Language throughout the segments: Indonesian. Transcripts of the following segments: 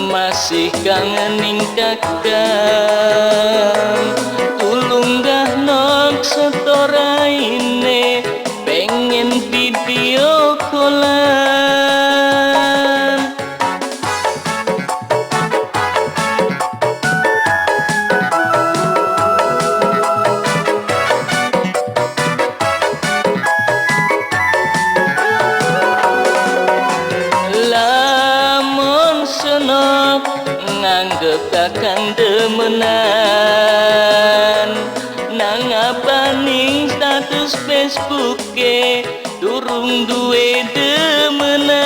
masih kangening kakang. Tulung dah nok setoraine, pengen video callan. Lamun senok nganggep kakang demenan, nang apa ning status Facebook-e durung duwe demenan.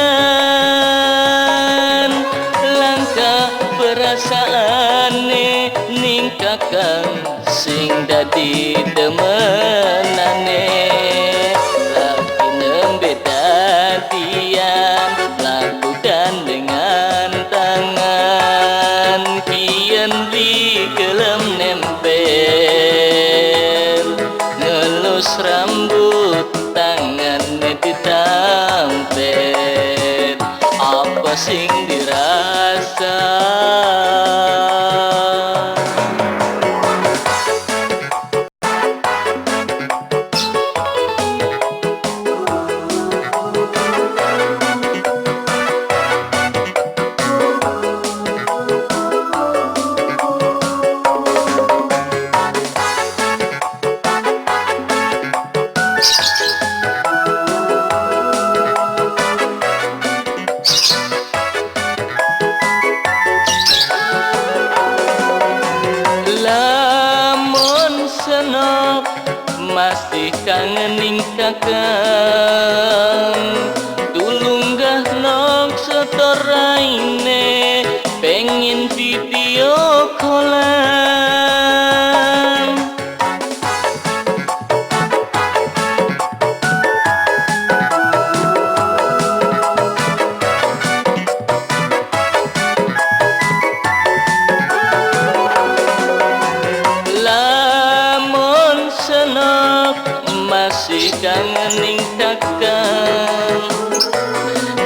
Langka perasaane ning kakang sing dadi demenane. Lagi nembe dadian lakukan dengan tangan, kian di gelem nempel, ngelus rambut tangannya ditampel. Apa sing dirasa? Lamun senok masih kangening kakang, tulung gah nok setoraine, pengen video callan. Lamun senok masih kangening kakang,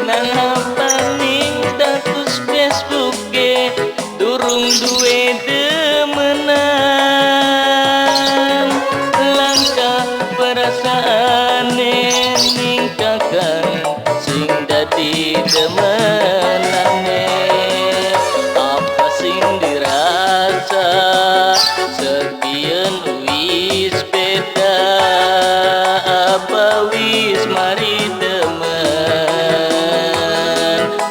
nang apa ning status Facebook-e durung duwe demenan. Langka perasaane ning kakang sing dadi demenane. Apa sing dirasa? Sekian wis beda, apa wis mari temen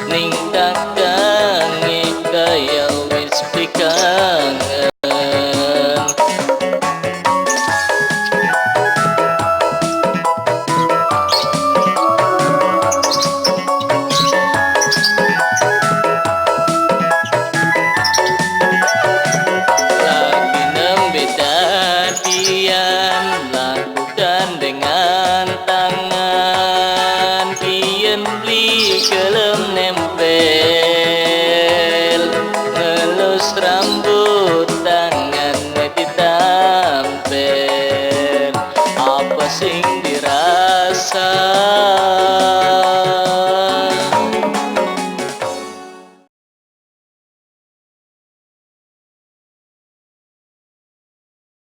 ning kakang kaya wis pikangen. Lakukan dengan tangan, kian beli gelem nempel, ngelus rambut tangannya ditampel. Apa sing